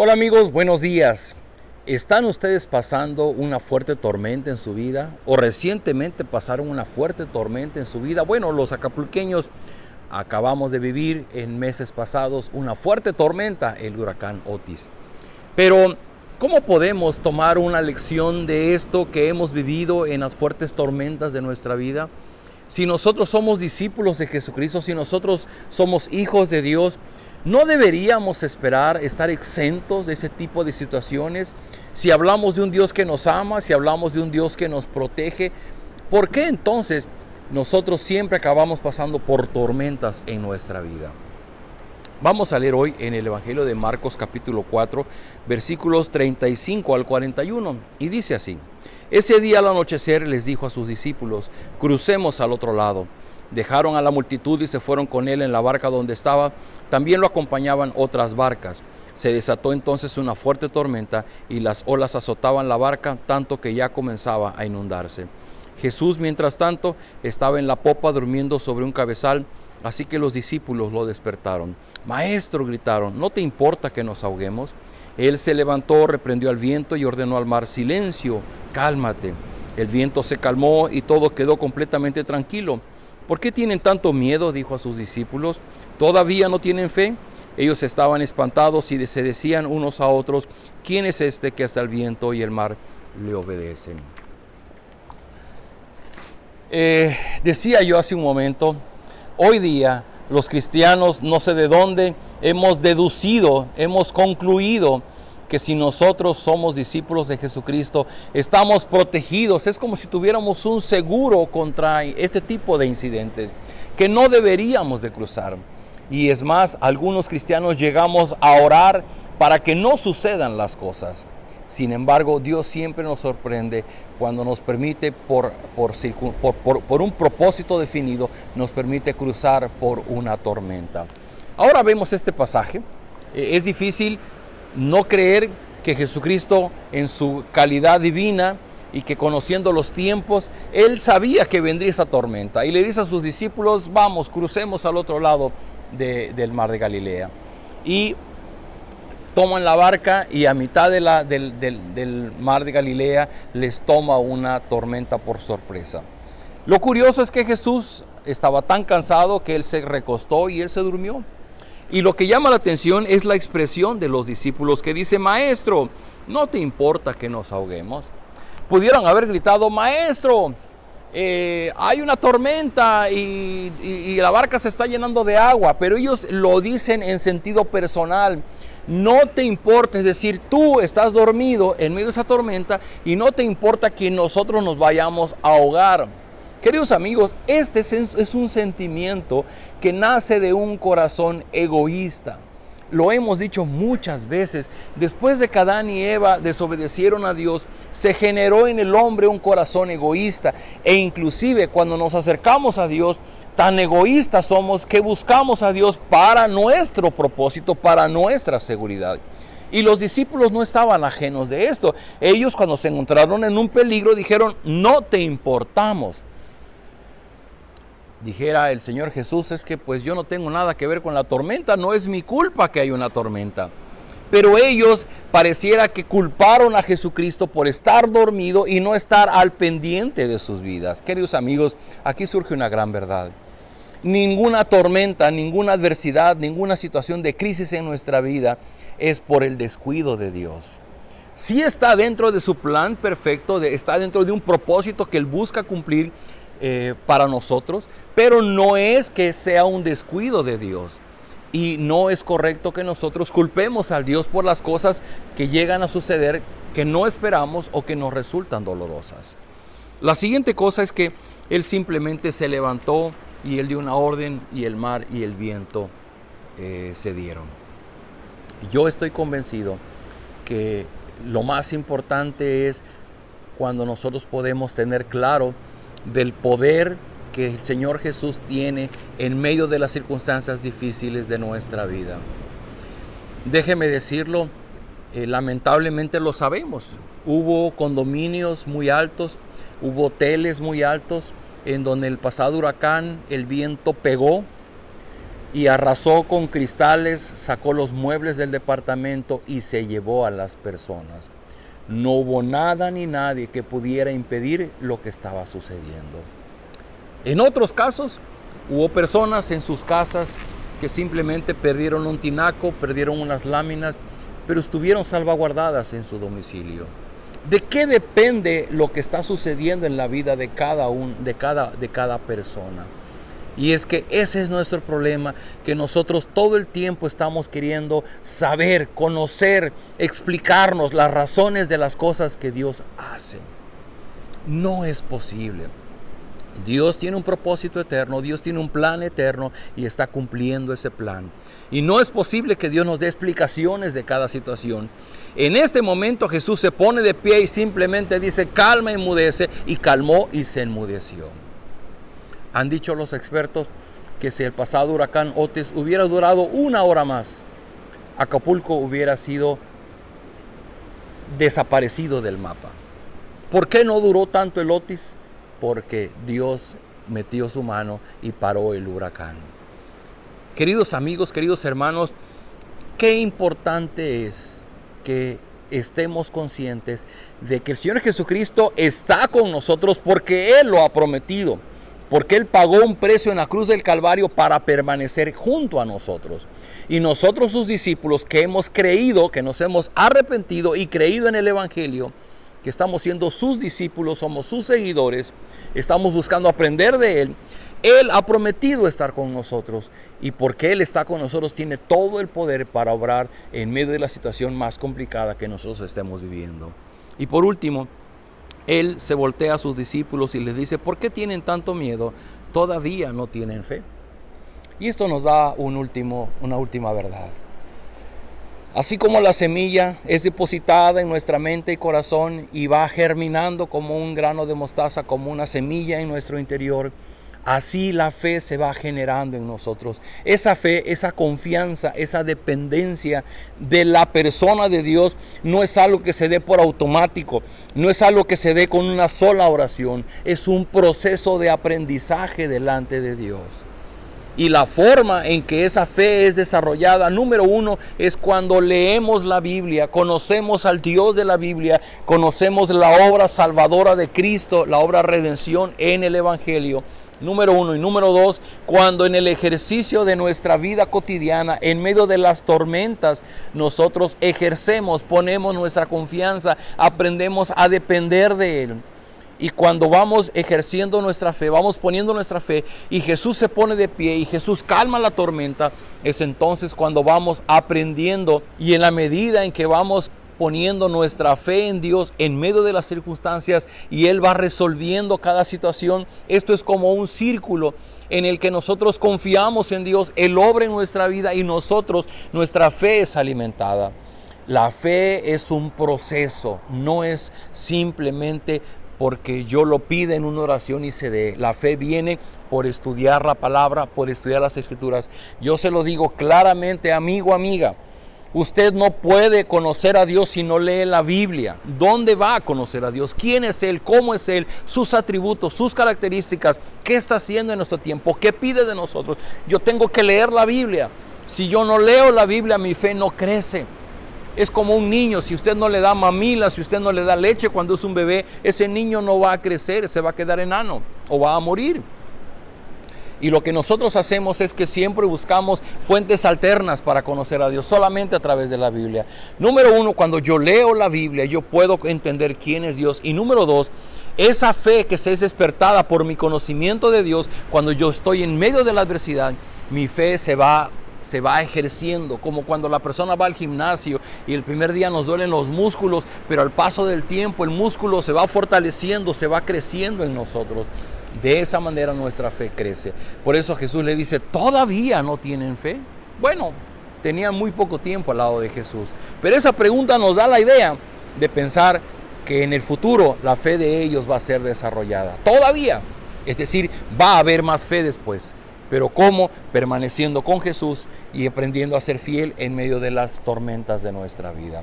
Hola amigos, buenos días. ¿Están ustedes pasando una fuerte tormenta en su vida? ¿O recientemente pasaron una fuerte tormenta en su vida? Bueno, los acapulqueños acabamos de vivir en meses pasados una fuerte tormenta, el huracán Otis. Pero, ¿cómo podemos tomar una lección de esto que hemos vivido en las fuertes tormentas de nuestra vida? Si nosotros somos discípulos de Jesucristo, si nosotros somos hijos de Dios, ¿no deberíamos esperar estar exentos de ese tipo de situaciones? Si hablamos de un Dios que nos ama, si hablamos de un Dios que nos protege, ¿por qué entonces nosotros siempre acabamos pasando por tormentas en nuestra vida? Vamos a leer hoy en el Evangelio de Marcos capítulo 4, versículos 35 al 41, y dice así: Ese día al anochecer les dijo a sus discípulos: crucemos al otro lado. Dejaron a la multitud y se fueron con él en la barca donde estaba. También lo acompañaban otras barcas. Se desató entonces una fuerte tormenta y las olas azotaban la barca tanto que ya comenzaba a inundarse. Jesús, mientras tanto, estaba en la popa durmiendo sobre un cabezal. Así que los discípulos lo despertaron. Maestro, gritaron, ¿no te importa que nos ahoguemos? Él se levantó, reprendió al viento y ordenó al mar: silencio, cálmate. El viento se calmó y todo quedó completamente tranquilo. ¿Por qué tienen tanto miedo?, dijo a sus discípulos. ¿Todavía no tienen fe? Ellos estaban espantados y se decían unos a otros: ¿quién es este que hasta el viento y el mar le obedecen? Decía yo hace un momento, hoy día los cristianos, no sé de dónde, hemos deducido, hemos concluido que si nosotros somos discípulos de Jesucristo, estamos protegidos. Es como si tuviéramos un seguro contra este tipo de incidentes, que no deberíamos de cruzar. Y es más, algunos cristianos llegamos a orar para que no sucedan las cosas. Sin embargo, Dios siempre nos sorprende cuando nos permite, por un propósito definido, nos permite cruzar por una tormenta. Ahora vemos este pasaje. Es difícil no creer que Jesucristo, en su calidad divina y que conociendo los tiempos, Él sabía que vendría esa tormenta. Y le dice a sus discípulos: vamos, crucemos al otro lado del mar de Galilea. Y toman la barca y a mitad del mar de Galilea les toma una tormenta por sorpresa. Lo curioso es que Jesús estaba tan cansado que Él se recostó y Él se durmió. Y lo que llama la atención es la expresión de los discípulos que dice: Maestro, ¿no te importa que nos ahoguemos? Pudieron haber gritado: Maestro, hay una tormenta y la barca se está llenando de agua, pero ellos lo dicen en sentido personal. No te importa, es decir, tú estás dormido en medio de esa tormenta y no te importa que nosotros nos vayamos a ahogar. Queridos amigos, este es un sentimiento que nace de un corazón egoísta. Lo hemos dicho muchas veces. Después de que Adán y Eva desobedecieron a Dios, se generó en el hombre un corazón egoísta. E inclusive cuando nos acercamos a Dios, tan egoístas somos que buscamos a Dios para nuestro propósito, para nuestra seguridad. Y los discípulos no estaban ajenos de esto. Ellos, cuando se encontraron en un peligro, dijeron: no te importamos. Dijera el Señor Jesús: es que pues yo no tengo nada que ver con la tormenta, no es mi culpa que hay una tormenta. Pero ellos pareciera que culparon a Jesucristo por estar dormido y no estar al pendiente de sus vidas. Queridos amigos, aquí surge una gran verdad. Ninguna tormenta, ninguna adversidad, ninguna situación de crisis en nuestra vida es por el descuido de Dios. Sí está dentro de su plan perfecto, está dentro de un propósito que Él busca cumplir para nosotros, pero no es que sea un descuido de Dios. Y no es correcto que nosotros culpemos a Dios por las cosas que llegan a suceder, que no esperamos o que nos resultan dolorosas. La siguiente cosa es que Él simplemente se levantó y Él dio una orden y el mar y el viento cedieron. Yo estoy convencido que lo más importante es cuando nosotros podemos tener claro del poder que el Señor Jesús tiene en medio de las circunstancias difíciles de nuestra vida. Déjeme decirlo, lamentablemente lo sabemos. Hubo condominios muy altos, hubo hoteles muy altos en donde el pasado huracán el viento pegó y arrasó con cristales, sacó los muebles del departamento y se llevó a las personas. No hubo nada ni nadie que pudiera impedir lo que estaba sucediendo. En otros casos, hubo personas en sus casas que simplemente perdieron un tinaco, perdieron unas láminas, pero estuvieron salvaguardadas en su domicilio. ¿De qué depende lo que está sucediendo en la vida de cada persona? Y es que ese es nuestro problema, que nosotros todo el tiempo estamos queriendo saber, conocer, explicarnos las razones de las cosas que Dios hace. No es posible. Dios tiene un propósito eterno, Dios tiene un plan eterno y está cumpliendo ese plan. Y no es posible que Dios nos dé explicaciones de cada situación. En este momento Jesús se pone de pie y simplemente dice, calma, enmudece, y calmó y se enmudeció. Han dicho los expertos que si el pasado huracán Otis hubiera durado 1 hora más, Acapulco hubiera sido desaparecido del mapa. ¿Por qué no duró tanto el Otis? Porque Dios metió su mano y paró el huracán. Queridos amigos, queridos hermanos, qué importante es que estemos conscientes de que el Señor Jesucristo está con nosotros porque Él lo ha prometido, porque Él pagó un precio en la cruz del Calvario para permanecer junto a nosotros. Y nosotros, sus discípulos, que hemos creído, que nos hemos arrepentido y creído en el Evangelio, que estamos siendo sus discípulos, somos sus seguidores, estamos buscando aprender de Él. Él ha prometido estar con nosotros, y porque Él está con nosotros tiene todo el poder para obrar en medio de la situación más complicada que nosotros estemos viviendo. Y por último, Él se voltea a sus discípulos y les dice, ¿por qué tienen tanto miedo? ¿Todavía no tienen fe? Y esto nos da una última verdad. Así como la semilla es depositada en nuestra mente y corazón y va germinando como un grano de mostaza, como una semilla en nuestro interior, así la fe se va generando en nosotros. Esa fe, esa confianza, esa dependencia de la persona de Dios no es algo que se dé por automático, no es algo que se dé con una sola oración, es un proceso de aprendizaje delante de Dios. Y la forma en que esa fe es desarrollada, número 1, es cuando leemos la Biblia, conocemos al Dios de la Biblia, conocemos la obra salvadora de Cristo, la obra de redención en el Evangelio. Número 1. Y número 2, cuando en el ejercicio de nuestra vida cotidiana, en medio de las tormentas, nosotros ejercemos, ponemos nuestra confianza, aprendemos a depender de Él. Y cuando vamos ejerciendo nuestra fe, vamos poniendo nuestra fe y Jesús se pone de pie y Jesús calma la tormenta, es entonces cuando vamos aprendiendo, y en la medida en que vamos poniendo nuestra fe en Dios en medio de las circunstancias y Él va resolviendo cada situación, esto es como un círculo en el que nosotros confiamos en Dios, Él obra en nuestra vida y nuestra fe es alimentada. La fe es un proceso, no es simplemente porque yo lo pida en una oración y se dé. La fe viene por estudiar la palabra, por estudiar las Escrituras. Yo se lo digo claramente, amigo, amiga. Usted no puede conocer a Dios si no lee la Biblia. ¿Dónde va a conocer a Dios? ¿Quién es Él? ¿Cómo es Él? Sus atributos, sus características. ¿Qué está haciendo en nuestro tiempo? ¿Qué pide de nosotros? Yo tengo que leer la Biblia. Si yo no leo la Biblia, mi fe no crece. Es como un niño, si usted no le da mamila, si usted no le da leche cuando es un bebé, ese niño no va a crecer, se va a quedar enano o va a morir. Y lo que nosotros hacemos es que siempre buscamos fuentes alternas para conocer a Dios, solamente a través de la Biblia. Número 1, cuando yo leo la Biblia, yo puedo entender quién es Dios. Y número 2, esa fe que se es despertada por mi conocimiento de Dios, cuando yo estoy en medio de la adversidad, mi fe se va ejerciendo, como cuando la persona va al gimnasio y el primer día nos duelen los músculos, pero al paso del tiempo el músculo se va fortaleciendo, se va creciendo en nosotros. De esa manera nuestra fe crece. Por eso Jesús le dice, ¿todavía no tienen fe? Bueno, tenían muy poco tiempo al lado de Jesús, pero esa pregunta nos da la idea de pensar que en el futuro la fe de ellos va a ser desarrollada. Todavía, es decir, va a haber más fe después. Pero ¿cómo? Permaneciendo con Jesús y aprendiendo a ser fiel en medio de las tormentas de nuestra vida.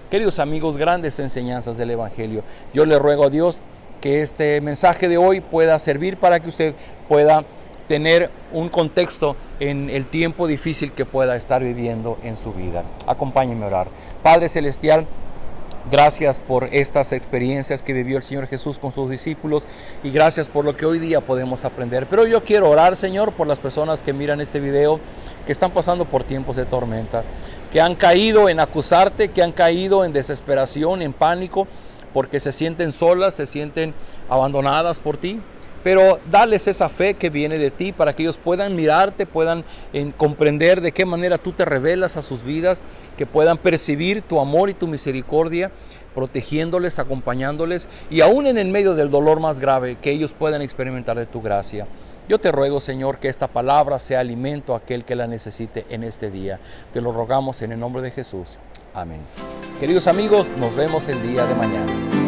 Queridos amigos, grandes enseñanzas del Evangelio. Yo le ruego a Dios que este mensaje de hoy pueda servir para que usted pueda tener un contexto en el tiempo difícil que pueda estar viviendo en su vida. Acompáñenme a orar. Padre Celestial, gracias por estas experiencias que vivió el Señor Jesús con sus discípulos y gracias por lo que hoy día podemos aprender. Pero yo quiero orar, Señor, por las personas que miran este video, que están pasando por tiempos de tormenta, que han caído en acusarte, que han caído en desesperación, en pánico, porque se sienten solas, se sienten abandonadas por ti. Pero dales esa fe que viene de ti para que ellos puedan mirarte, puedan comprender de qué manera tú te revelas a sus vidas, que puedan percibir tu amor y tu misericordia, protegiéndoles, acompañándoles y aún en el medio del dolor más grave, que ellos puedan experimentar de tu gracia. Yo te ruego, Señor, que esta palabra sea alimento a aquel que la necesite en este día. Te lo rogamos en el nombre de Jesús. Amén. Queridos amigos, nos vemos el día de mañana.